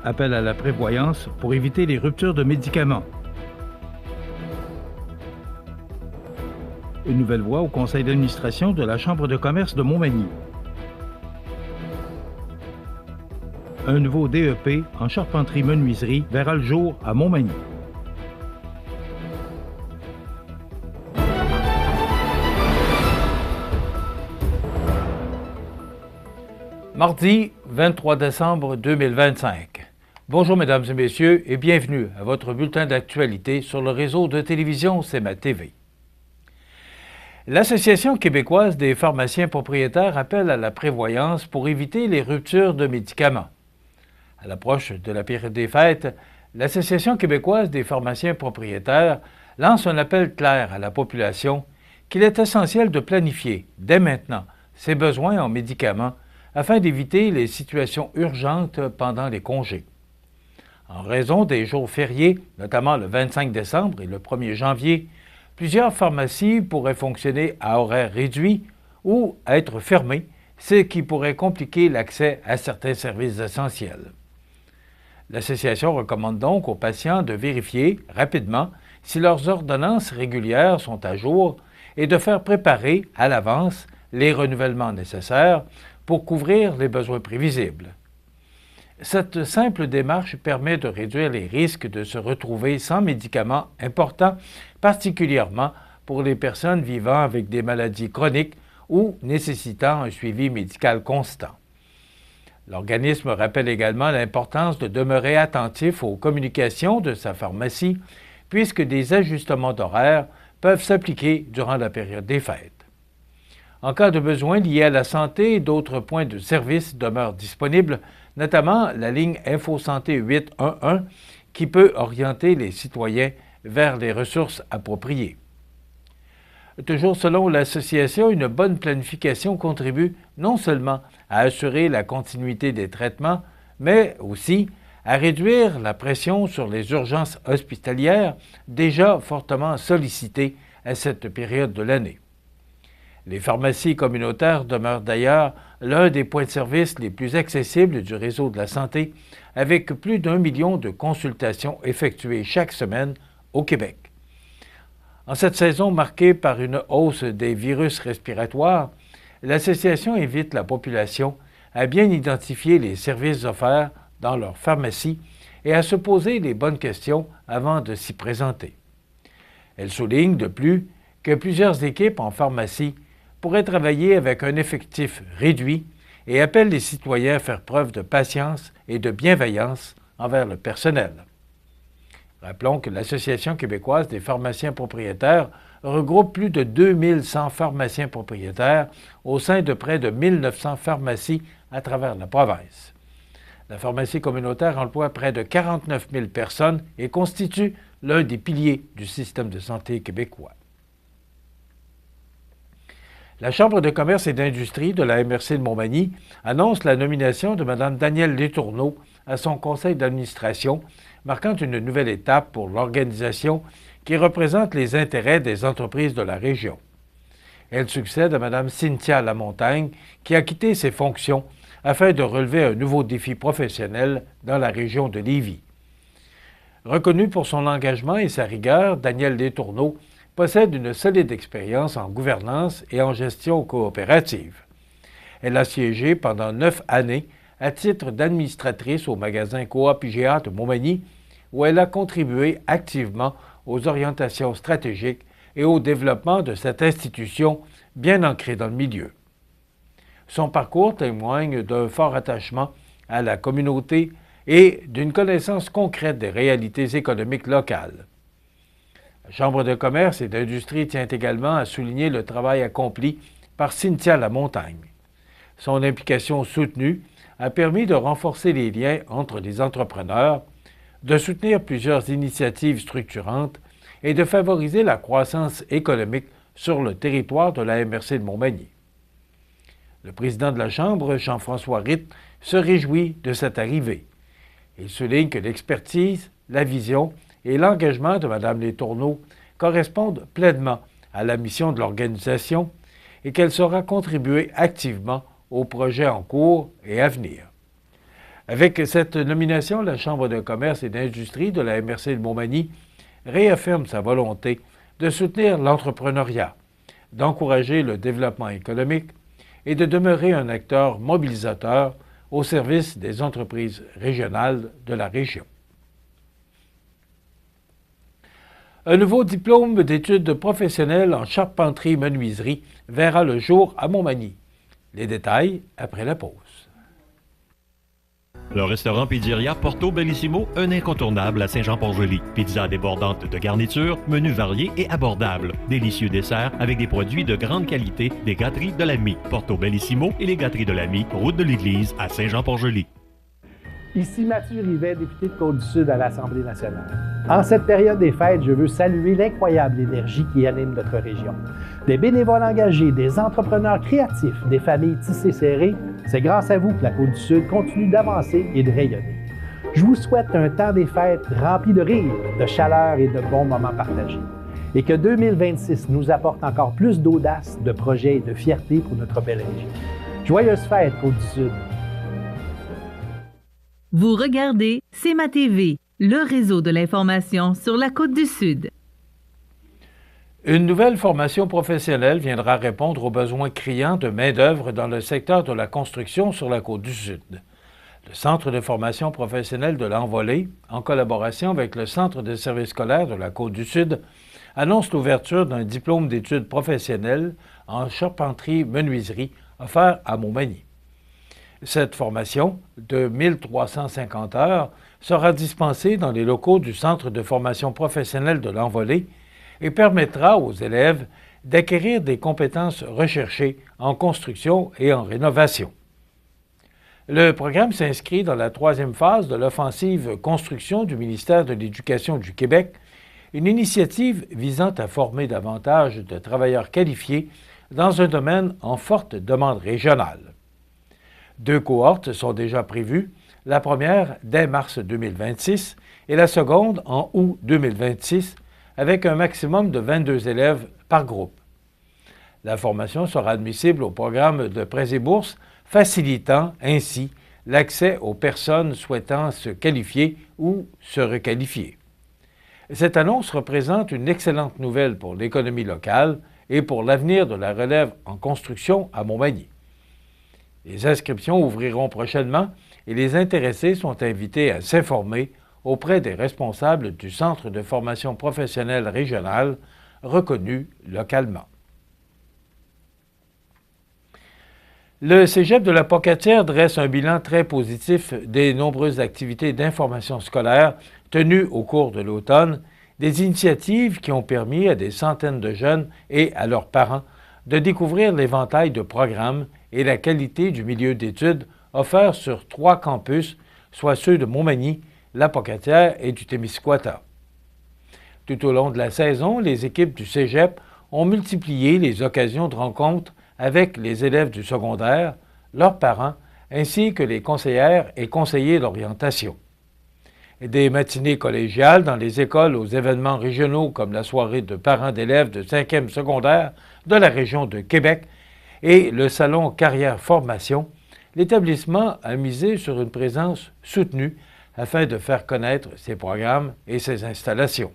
appelle à la prévoyance pour éviter les ruptures de médicaments. Une nouvelle voix au conseil d'administration de la Chambre de commerce de Montmagny. Un nouveau DEP en charpenterie-menuiserie verra le jour à Montmagny. Mardi 23 décembre 2025. Bonjour mesdames et messieurs et bienvenue à votre bulletin d'actualité sur le réseau de télévision CMA TV. L'Association québécoise des pharmaciens propriétaires appelle à la prévoyance pour éviter les ruptures de médicaments. À l'approche de la période des fêtes, l'Association québécoise des pharmaciens propriétaires lance un appel clair à la population qu'il est essentiel de planifier, dès maintenant, ses besoins en médicaments afin d'éviter les situations urgentes pendant les congés. En raison des jours fériés, notamment le 25 décembre et le 1er janvier, plusieurs pharmacies pourraient fonctionner à horaire réduit ou être fermées, ce qui pourrait compliquer l'accès à certains services essentiels. L'Association recommande donc aux patients de vérifier rapidement si leurs ordonnances régulières sont à jour et de faire préparer à l'avance les renouvellements nécessaires pour couvrir les besoins prévisibles. Cette simple démarche permet de réduire les risques de se retrouver sans médicaments importants, particulièrement pour les personnes vivant avec des maladies chroniques ou nécessitant un suivi médical constant. L'organisme rappelle également l'importance de demeurer attentif aux communications de sa pharmacie, puisque des ajustements d'horaire peuvent s'appliquer durant la période des fêtes. En cas de besoin lié à la santé, d'autres points de service demeurent disponibles, notamment la ligne InfoSanté 811 qui peut orienter les citoyens vers les ressources appropriées. Toujours selon l'association, une bonne planification contribue non seulement à assurer la continuité des traitements, mais aussi à réduire la pression sur les urgences hospitalières déjà fortement sollicitées à cette période de l'année. Les pharmacies communautaires demeurent d'ailleurs l'un des points de service les plus accessibles du réseau de la santé, avec plus d'1 million de consultations effectuées chaque semaine au Québec. En cette saison marquée par une hausse des virus respiratoires, l'association invite la population à bien identifier les services offerts dans leur pharmacie et à se poser les bonnes questions avant de s'y présenter. Elle souligne de plus que plusieurs équipes en pharmacie pourraient travailler avec un effectif réduit et appelle les citoyens à faire preuve de patience et de bienveillance envers le personnel. Rappelons que l'Association québécoise des pharmaciens propriétaires regroupe plus de 2100 pharmaciens propriétaires au sein de près de 1900 pharmacies à travers la province. La pharmacie communautaire emploie près de 49 000 personnes et constitue l'un des piliers du système de santé québécois. La Chambre de commerce et d'industrie de la MRC de Montmagny annonce la nomination de Mme Danielle Letourneau à son conseil d'administration, marquant une nouvelle étape pour l'organisation qui représente les intérêts des entreprises de la région. Elle succède à Mme Cynthia Lamontagne, qui a quitté ses fonctions afin de relever un nouveau défi professionnel dans la région de Lévis. Reconnue pour son engagement et sa rigueur, Danielle Letourneau possède une solide expérience en gouvernance et en gestion coopérative. Elle a siégé pendant 9 années à titre d'administratrice au magasin Coop IGA de Montmagny, où elle a contribué activement aux orientations stratégiques et au développement de cette institution bien ancrée dans le milieu. Son parcours témoigne d'un fort attachement à la communauté et d'une connaissance concrète des réalités économiques locales. La Chambre de commerce et d'industrie tient également à souligner le travail accompli par Cynthia Lamontagne. Son implication soutenue a permis de renforcer les liens entre les entrepreneurs, de soutenir plusieurs initiatives structurantes et de favoriser la croissance économique sur le territoire de la MRC de Montmagny. Le président de la Chambre, Jean-François Ritt, se réjouit de cette arrivée. Il souligne que l'expertise, la vision et l'engagement de Mme Letourneau correspondent pleinement à la mission de l'organisation et qu'elle saura contribuer activement aux projets en cours et à venir. Avec cette nomination, la Chambre de commerce et d'industrie de la MRC de Montmagny réaffirme sa volonté de soutenir l'entrepreneuriat, d'encourager le développement économique et de demeurer un acteur mobilisateur au service des entreprises régionales de la région. Un nouveau diplôme d'études professionnelles en charpenterie-menuiserie verra le jour à Montmagny. Les détails après la pause. Le restaurant Pizzeria Porto Bellissimo, un incontournable à Saint-Jean-Port-Joli. Pizza débordante de garnitures, menus variés et abordables. Délicieux desserts avec des produits de grande qualité des gâteries de l'Ami. Porto Bellissimo et les gâteries de l'Ami, route de l'église à Saint-Jean-Port-Joli. Ici Mathieu Rivet, député de Côte-du-Sud à l'Assemblée nationale. En cette période des fêtes, je veux saluer l'incroyable énergie qui anime notre région. Des bénévoles engagés, des entrepreneurs créatifs, des familles tissées serrées, c'est grâce à vous que la Côte-du-Sud continue d'avancer et de rayonner. Je vous souhaite un temps des fêtes rempli de rires, de chaleur et de bons moments partagés. Et que 2026 nous apporte encore plus d'audace, de projets et de fierté pour notre belle région. Joyeuses fêtes, Côte-du-Sud! Vous regardez CMA TV, le réseau de l'information sur la Côte-du-Sud. Une nouvelle formation professionnelle viendra répondre aux besoins criants de main-d'œuvre dans le secteur de la construction sur la Côte-du-Sud. Le Centre de formation professionnelle de l'Envolée, en collaboration avec le Centre de services scolaires de la Côte-du-Sud, annonce l'ouverture d'un diplôme d'études professionnelles en charpenterie-menuiserie offert à Montmagny. Cette formation, de 1350 heures, sera dispensée dans les locaux du Centre de formation professionnelle de l'Envolée et permettra aux élèves d'acquérir des compétences recherchées en construction et en rénovation. Le programme s'inscrit dans la troisième phase de l'offensive construction du ministère de l'Éducation du Québec, une initiative visant à former davantage de travailleurs qualifiés dans un domaine en forte demande régionale. 2 cohortes sont déjà prévues, la première dès mars 2026 et la seconde en août 2026, avec un maximum de 22 élèves par groupe. La formation sera admissible au programme de prêts et bourses, facilitant ainsi l'accès aux personnes souhaitant se qualifier ou se requalifier. Cette annonce représente une excellente nouvelle pour l'économie locale et pour l'avenir de la relève en construction à Montmagny. Les inscriptions ouvriront prochainement et les intéressés sont invités à s'informer auprès des responsables du Centre de formation professionnelle régional reconnu localement. Le Cégep de la Pocatière dresse un bilan très positif des nombreuses activités d'information scolaire tenues au cours de l'automne, des initiatives qui ont permis à des centaines de jeunes et à leurs parents de découvrir l'éventail de programmes et la qualité du milieu d'études offert sur 3 campus, soit ceux de Montmagny, la Pocatière et du Témiscouata. Tout au long de la saison, les équipes du Cégep ont multiplié les occasions de rencontres avec les élèves du secondaire, leurs parents, ainsi que les conseillères et conseillers d'orientation. Des matinées collégiales dans les écoles aux événements régionaux comme la soirée de parents d'élèves de 5e secondaire de la région de Québec et le salon Carrière-Formation, l'établissement a misé sur une présence soutenue afin de faire connaître ses programmes et ses installations.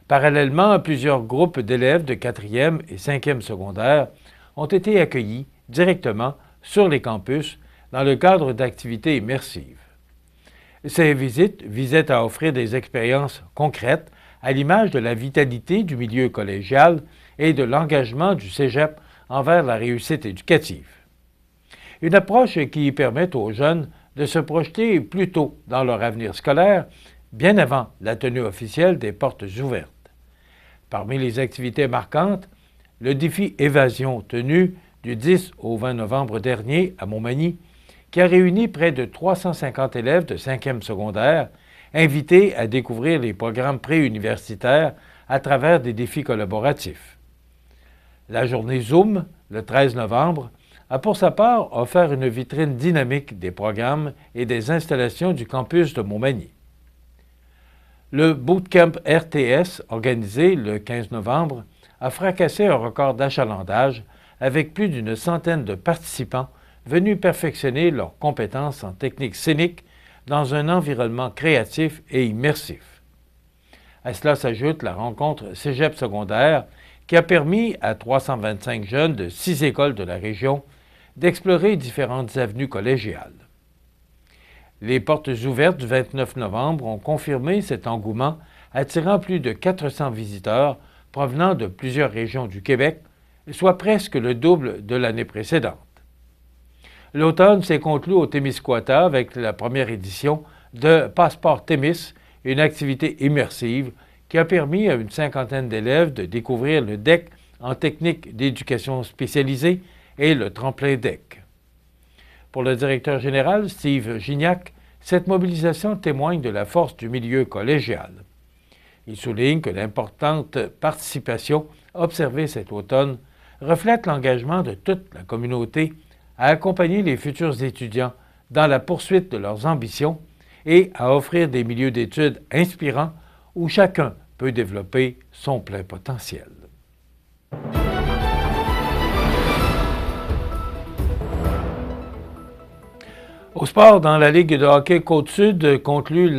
Parallèlement, plusieurs groupes d'élèves de 4e et 5e secondaire ont été accueillis directement sur les campus dans le cadre d'activités immersives. Ces visites visaient à offrir des expériences concrètes à l'image de la vitalité du milieu collégial et de l'engagement du Cégep envers la réussite éducative. Une approche qui permet aux jeunes de se projeter plus tôt dans leur avenir scolaire, bien avant la tenue officielle des portes ouvertes. Parmi les activités marquantes, le défi Évasion tenu du 10 au 20 novembre dernier à Montmagny, qui a réuni près de 350 élèves de 5e secondaire, invités à découvrir les programmes préuniversitaires à travers des défis collaboratifs. La journée Zoom, le 13 novembre, a pour sa part offert une vitrine dynamique des programmes et des installations du campus de Montmagny. Le Bootcamp RTS, organisé le 15 novembre, a fracassé un record d'achalandage avec plus d'une centaine de participants venus perfectionner leurs compétences en technique scénique dans un environnement créatif et immersif. À cela s'ajoute la rencontre Cégep secondaire qui a permis à 325 jeunes de 6 écoles de la région d'explorer différentes avenues collégiales. Les portes ouvertes du 29 novembre ont confirmé cet engouement, attirant plus de 400 visiteurs provenant de plusieurs régions du Québec, soit presque le double de l'année précédente. L'automne s'est conclu au Témiscouata avec la première édition de Passeport Témis, une activité immersive qui a permis à une cinquantaine d'élèves de découvrir le deck en technique d'éducation spécialisée et le tremplin deck. Pour le directeur général, Steve Gignac, cette mobilisation témoigne de la force du milieu collégial. Il souligne que l'importante participation observée cet automne reflète l'engagement de toute la communauté à accompagner les futurs étudiants dans la poursuite de leurs ambitions et à offrir des milieux d'études inspirants où chacun peut développer son plein potentiel. Au sport, dans la Ligue de hockey Côte-Sud conclut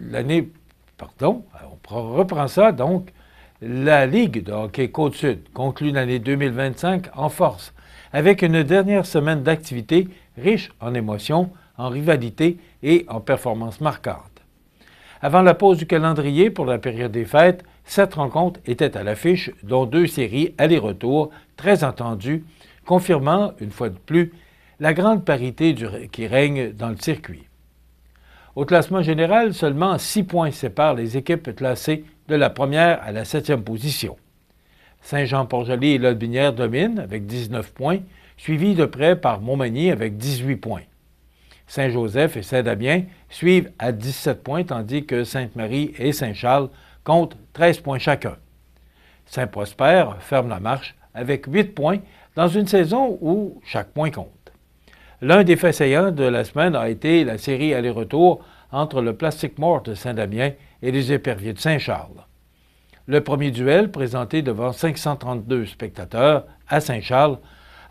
l'année... Pardon, on reprend ça donc. La Ligue de hockey Côte-Sud conclut l'année 2025 en force, avec une dernière semaine d'activité riche en émotions, en rivalité et en performances marquantes. Avant la pause du calendrier pour la période des fêtes, 7 rencontres étaient à l'affiche, dont 2 séries aller-retour très attendues, confirmant, une fois de plus, la grande parité qui règne dans le circuit. Au classement général, seulement 6 points séparent les équipes classées de la première à la 7e position. Saint-Jean-Port-Joli et Lotbinière dominent avec 19 points, suivis de près par Montmagny avec 18 points. Saint-Joseph et Saint-Damien suivent à 17 points, tandis que Sainte-Marie et Saint-Charles comptent 13 points chacun. Saint-Prosper ferme la marche avec 8 points dans une saison où chaque point compte. L'un des faits saillants de la semaine a été la série aller-retour entre le Plastic Mort de Saint-Damien et les Éperviers de Saint-Charles. Le premier duel, présenté devant 532 spectateurs à Saint-Charles,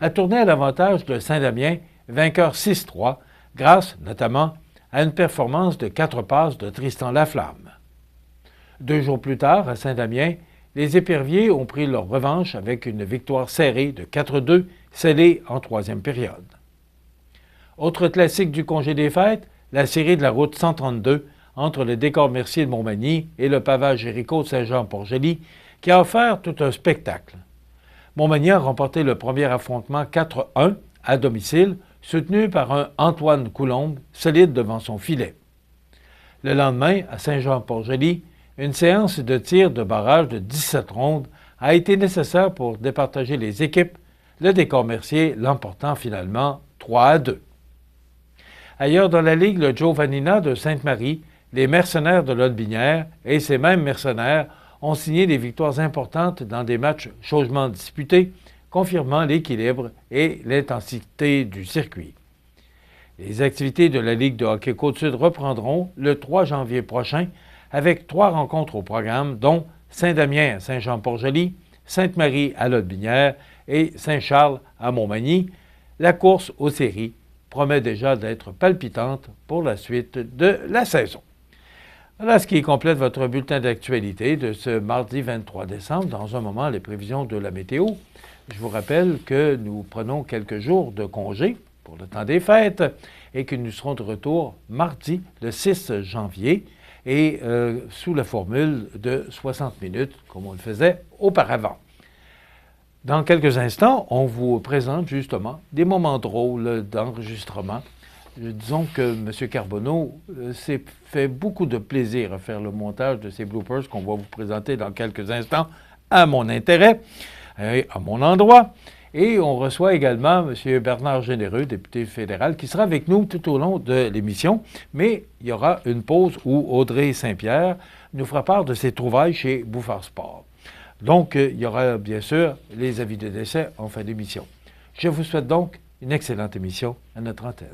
a tourné à l'avantage de Saint-Damien, vainqueur 6-3, grâce notamment à une performance de 4 passes de Tristan Laflamme. 2 jours plus tard, à Saint-Damien, les Éperviers ont pris leur revanche avec une victoire serrée de 4-2, scellée en 3e période. Autre classique du congé des fêtes, la série de la route 132 entre le décor Mercier de Montmagny et le pavage Jéricho de Saint-Jean-Port-Joli, qui a offert tout un spectacle. Montmagny a remporté le premier affrontement 4-1 à domicile, soutenu par un Antoine Coulombe solide devant son filet. Le lendemain, à Saint-Jean-Port-Joli, une séance de tir de barrage de 17 rondes a été nécessaire pour départager les équipes, le décor Mercier l'emportant finalement 3-2. Ailleurs dans la Ligue, le Giovannina de Sainte-Marie, les mercenaires de Lotbinière et ces mêmes mercenaires ont signé des victoires importantes dans des matchs chaudement disputés, confirmant l'équilibre et l'intensité du circuit. Les activités de la Ligue de hockey Côte-Sud reprendront le 3 janvier prochain avec 3 rencontres au programme, dont Saint-Damien à Saint-Jean-Port-Joli, Sainte-Marie à Lotbinière et Saint-Charles à Montmagny. La course aux séries promet déjà d'être palpitante pour la suite de la saison. Voilà ce qui complète votre bulletin d'actualité de ce mardi 23 décembre. Dans un moment, les prévisions de la météo. Je vous rappelle que nous prenons quelques jours de congé pour le temps des fêtes et que nous serons de retour mardi, le 6 janvier, et sous la formule de 60 minutes, comme on le faisait auparavant. Dans quelques instants, on vous présente justement des moments drôles d'enregistrement. Disons que M. Carbonneau s'est fait beaucoup de plaisir à faire le montage de ces bloopers qu'on va vous présenter dans quelques instants à mon intérêt, à mon endroit. Et on reçoit également M. Bernard Généreux, député fédéral, qui sera avec nous tout au long de l'émission. Mais il y aura une pause où Audrey Saint-Pierre nous fera part de ses trouvailles chez Bouffard Sport. Donc, il y aura bien sûr les avis de décès en fin d'émission. Je vous souhaite donc une excellente émission à notre antenne.